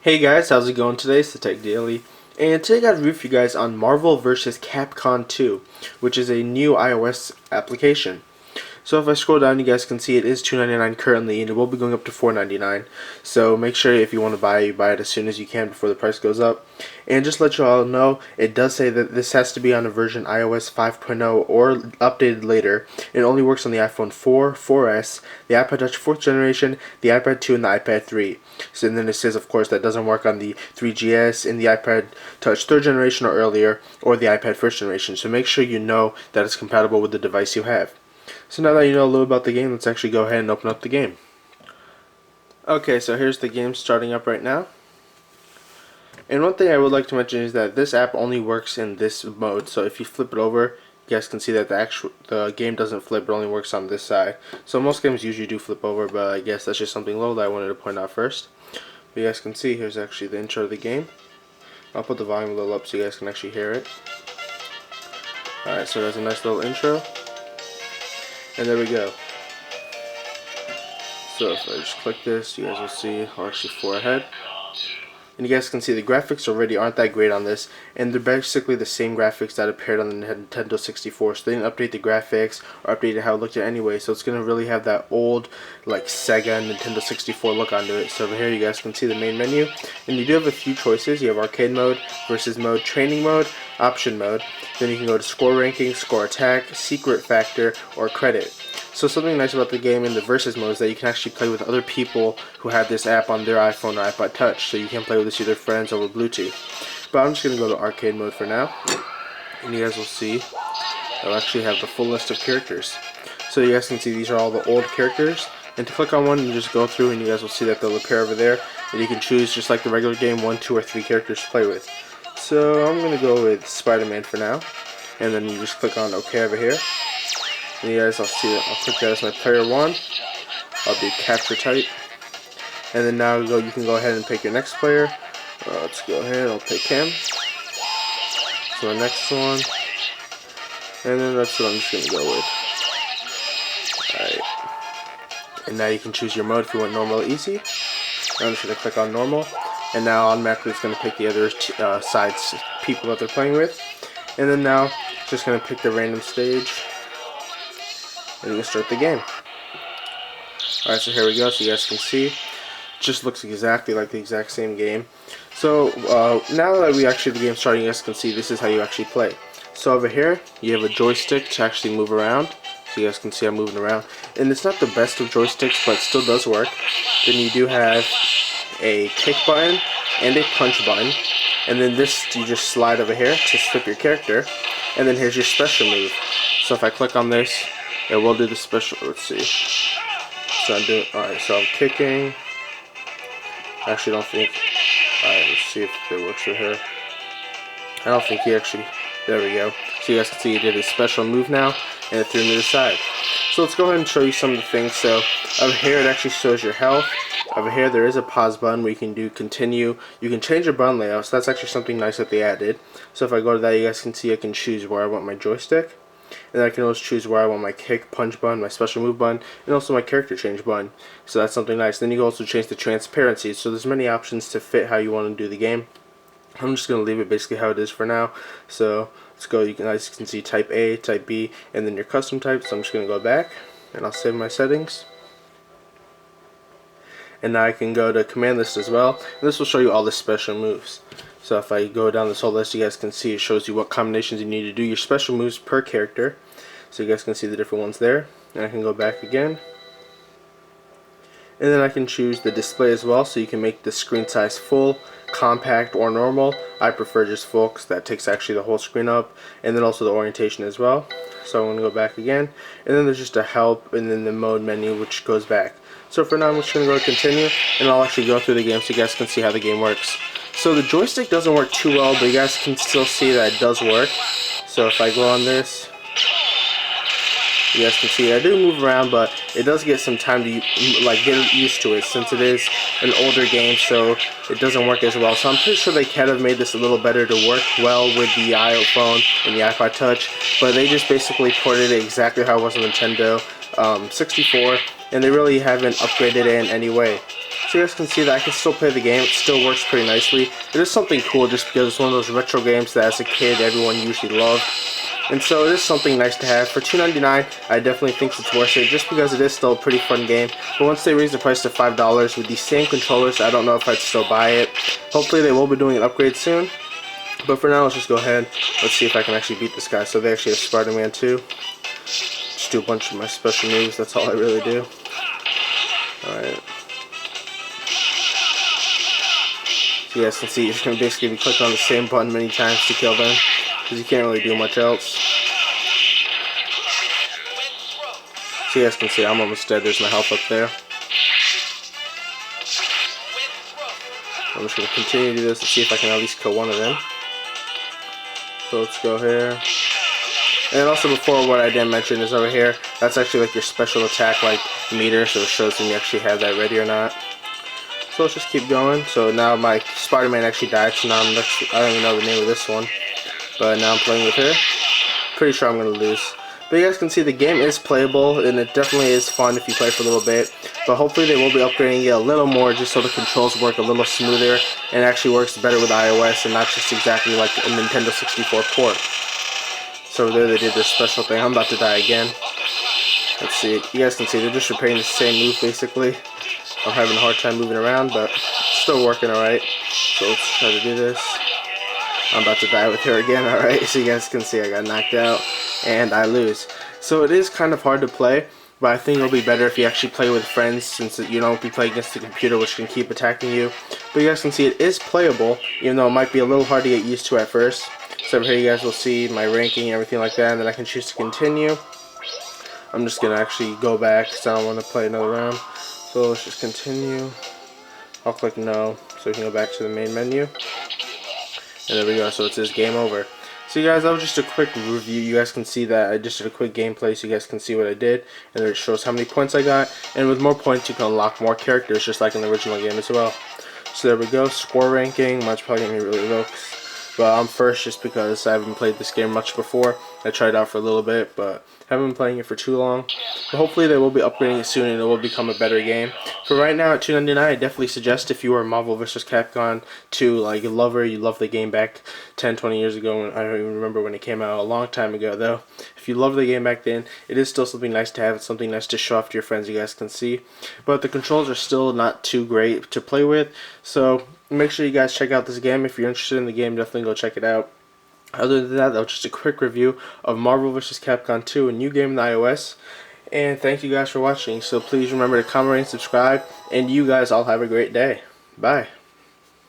Hey guys, how's it going today? It's the Tech Daily, and today I got a review for you guys on Marvel vs. Capcom 2, which is a new iOS application. So if I scroll down, you guys can see it is $2.99 currently, and it will be going up to $4.99. So make sure if you want to buy it, you buy it as soon as you can before the price goes up. And just to let you all know, it does say that this has to be on a version iOS 5.0 or updated later. It only works on the iPhone 4, 4S, the iPod Touch 4th generation, the iPad 2, and the iPad 3. So and then it says, of course, that doesn't work on the 3GS, and the iPad Touch 3rd generation or earlier, or the iPad 1st generation. So make sure you know that it's compatible with the device you have. So now that you know a little about the game, let's actually go ahead and open up the game. Okay, so here's the game starting up right now. And one thing I would like to mention is that this app only works in this mode. So if you flip it over, you guys can see that the game doesn't flip, it only works on this side. So most games usually do flip over, but I guess that's just something little that I wanted to point out first. But you guys can see here's actually the intro of the game. I'll put the volume a little up so you guys can actually hear it. Alright, so there's a nice little intro. And there we go. So if I just click this, you guys will see, I'll actually 4 ahead. And you guys can see the graphics already aren't that great on this, and they're basically the same graphics that appeared on the Nintendo 64, so they didn't update the graphics or update how it looked anyway, so it's going to really have that old like Sega Nintendo 64 look onto it. So over here you guys can see the main menu, and you do have a few choices. You have arcade mode, versus mode, training mode, option mode, then you can go to score ranking, score attack, secret factor, or credit. So something nice about the game in the versus mode is that you can actually play with other people who have this app on their iPhone or iPod Touch, so you can play with this with your friends over Bluetooth. But I'm just going to go to arcade mode for now, and you guys will see I'll actually have the full list of characters. So you guys can see these are all the old characters, and to click on one you just go through and you guys will see that they'll appear over there, and you can choose just like the regular game 1, 2, or 3 characters to play with. So I'm going to go with Spider-Man for now, and then you just click on OK over here. And you guys, I'll click that as my player 1. I'll do capture type. And then now you can go ahead and pick your next player. Let's go ahead, I'll pick him. So the next one. And then that's what I'm just going to go with. Alright. And now you can choose your mode if you want normal or easy. I'm just going to click on normal. And now automatically it's going to pick the other sides people that they're playing with. And then now it's just going to pick the random stage. And we'll start the game. Alright, so here we go. So you guys can see, it just looks exactly like the exact same game. So now that the game's starting, you guys can see this is how you actually play. So over here, you have a joystick to actually move around. So you guys can see I'm moving around. And it's not the best of joysticks, but it still does work. Then you do have a kick button and a punch button. And then this, you just slide over here to flip your character. And then here's your special move. So if I click on this, it will do the special. Let's see. So I'm doing. Alright, so I'm kicking. I actually don't think. Alright, let's see if it works with her. I don't think he actually. There we go. So you guys can see he did his special move now, and it threw me to the side. So let's go ahead and show you some of the things. So over here, it actually shows your health. Over here, there is a pause button where you can do continue. You can change your button layout, so that's actually something nice that they added. So if I go to that, you guys can see I can choose where I want my joystick. And I can always choose where I want my kick, punch button, my special move button, and also my character change button. So that's something nice. Then you can also change the transparency. So there's many options to fit how you want to do the game. I'm just going to leave it basically how it is for now. So let's go. You guys can see type A, type B, and then your custom type. So I'm just going to go back, and I'll save my settings. And now I can go to command list as well. And this will show you all the special moves. So if I go down this whole list, you guys can see it shows you what combinations you need to do, your special moves per character. So you guys can see the different ones there. And I can go back again. And then I can choose the display as well, so you can make the screen size full, compact, or normal. I prefer just full because that takes actually the whole screen up. And then also the orientation as well. So I'm going to go back again. And then there's just a help and then the mode menu which goes back. So for now I'm just going to go to continue, and I'll actually go through the game so you guys can see how the game works. So the joystick doesn't work too well, but you guys can still see that it does work. So if I go on this, you guys can see I do move around, but it does get some time to get used to it since it is an older game, so it doesn't work as well. So I'm pretty sure they could have made this a little better to work well with the iPhone and the iPod Touch, but they just basically ported it exactly how it was on Nintendo 64, and they really haven't upgraded it in any way. So you guys can see that I can still play the game. It still works pretty nicely. It is something cool just because it's one of those retro games that as a kid everyone usually loved. And so it is something nice to have. For $2.99, I definitely think it's worth it just because it is still a pretty fun game. But once they raise the price to $5 with these same controllers, I don't know if I'd still buy it. Hopefully they will be doing an upgrade soon. But for now, let's just go ahead. Let's see if I can actually beat this guy. So they actually have Spider-Man too. Just do a bunch of my special moves. That's all I really do. Alright. So you guys can see, you're just going to basically be clicking on the same button many times to kill them. Because you can't really do much else. So you guys can see, I'm almost dead. There's my health up there. I'm just going to continue to do this and see if I can at least kill one of them. So let's go here. And also before, what I didn't mention is over here, that's actually like your special attack like meter, so it shows when you actually have that ready or not. So let's just keep going. So now my Spider-Man actually died, so now I don't even know the name of this one. But now I'm playing with her. Pretty sure I'm going to lose. But you guys can see the game is playable, and it definitely is fun if you play for a little bit. But hopefully they will be upgrading it a little more just so the controls work a little smoother and actually works better with iOS and not just exactly like a Nintendo 64 port. So over there they did this special thing. I'm about to die again. Let's see. You guys can see they're just repeating the same move basically. I'm having a hard time moving around, but still working alright. So let's try to do this. I'm about to die with her again, alright. So you guys can see I got knocked out and I lose. So it is kind of hard to play, but I think it'll be better if you actually play with friends since you don't be playing against the computer which can keep attacking you. But you guys can see it is playable, even though it might be a little hard to get used to at first. So over here you guys will see my ranking and everything like that, and then I can choose to continue. I'm just going to actually go back because I don't want to play another round. So let's just continue. I'll click no so we can go back to the main menu. And there we go, so it says game over. So you guys, that was just a quick review. You guys can see that I just did a quick gameplay so you guys can see what I did. And it shows how many points I got. And with more points you can unlock more characters just like in the original game as well. So there we go, score ranking. Mine's probably going to be really low. But I'm first just because I haven't played this game much before. I tried it out for a little bit, but haven't been playing it for too long. But hopefully they will be upgrading it soon and it will become a better game. For right now at $2.99, I definitely suggest if you were a Marvel vs. Capcom 2 like a lover, you loved the game back 10-20 years ago. I don't even remember when it came out, a long time ago though. If you loved the game back then, it is still something nice to have. It's something nice to show off to your friends, you guys can see. But the controls are still not too great to play with, so make sure you guys check out this game. If you're interested in the game, definitely go check it out. Other than that, that was just a quick review of Marvel vs. Capcom 2, a new game in the iOS. And thank you guys for watching. So please remember to comment, rate, and subscribe. And you guys all have a great day. Bye.